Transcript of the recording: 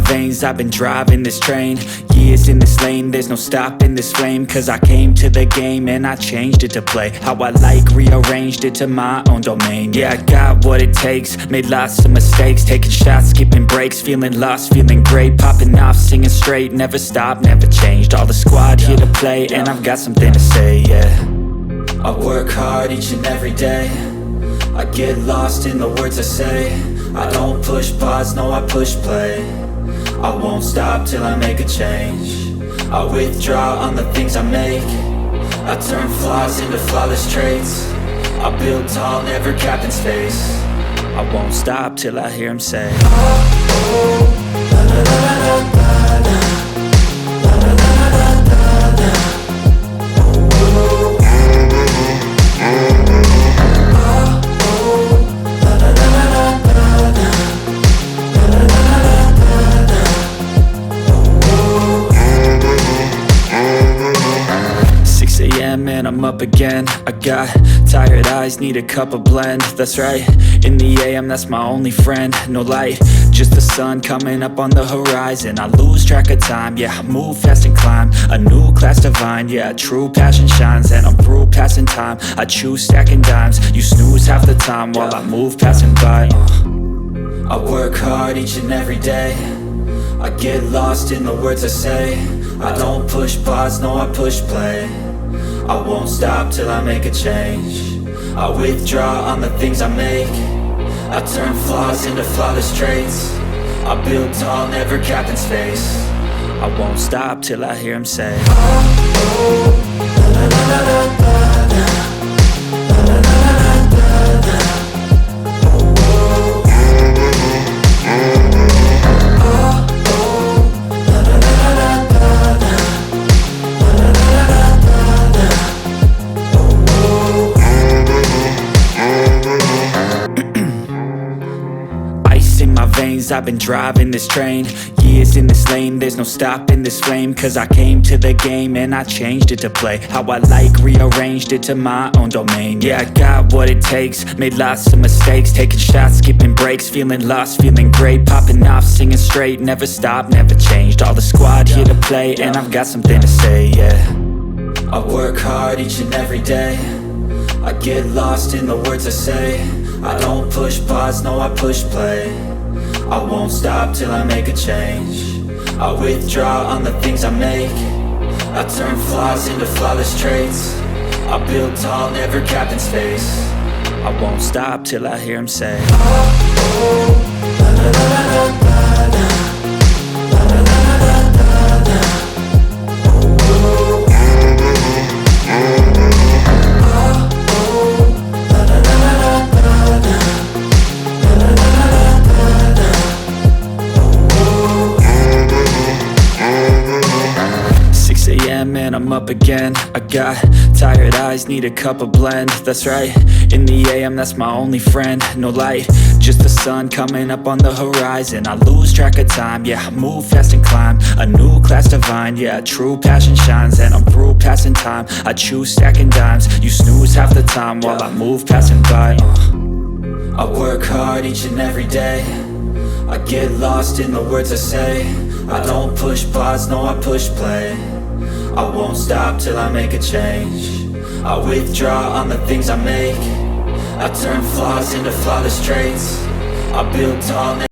veins, I've been driving this train. Years in this lane, there's no stopping this flame. Cause I came to the game and I changed it to play how I like, rearranged it to my own domain. Yeah, I got what it takes, made lots of mistakes, taking shots, skipping breaks, feeling lost, feeling great, popping off, singing straight, never stopped, never changed. All the squad here to play, and I've got something to say, yeah. I work hard each and every day, I get lost in the words I say. I don't push pause, no I push play. I won't stop till I make a change. I withdraw on the things I make. I turn flaws into flawless traits. I build tall, never capped in space. I won't stop till I hear him say, oh, oh, la la la la la la. And I'm up again. I got tired eyes, need a cup of blend. That's right, in the AM, that's my only friend. No light, just the sun coming up on the horizon. I lose track of time, yeah, I move fast and climb a new class divine, yeah, true passion shines. And I'm through passing time, I choose stacking dimes. You snooze half the time while I move passing by. I work hard each and every day, I get lost in the words I say. I don't push pause, no I push play. I won't stop till I make a change. I withdraw on the things I make. I turn flaws into flawless traits. I build tall, never capped in space. I won't stop till I hear him say, oh, oh, la la la la la la. In my veins, I've been driving this train. Years in this lane, there's no stopping this flame. Cause I came to the game and I changed it to play how I like, rearranged it to my own domain. Yeah, I got what it takes, made lots of mistakes, taking shots, skipping breaks, feeling lost, feeling great, popping off, singing straight, never stopped, never changed. All the squad here to play, and I've got something to say, yeah. I work hard each and every day, I get lost in the words I say. I don't push pause, no I push play. I won't stop till I make a change. I withdraw on the things I make. I turn flaws into flawless traits. I build tall, never capped in space. I won't stop till I hear him say, oh, oh, la la la la la la. And I'm up again. I got tired eyes, need a cup of blend. That's right, in the AM, that's my only friend. No light, just the sun coming up on the horizon. I lose track of time, yeah, I move fast and climb a new class divine, yeah, true passion shines. And I'm through passing time, I choose stacking dimes. You snooze half the time while I move passing by. I work hard each and every day, I get lost in the words I say. I don't push pause, no I push play. I won't stop till I make a change. I withdraw on the things I make. I turn flaws into flawless traits. I build tall.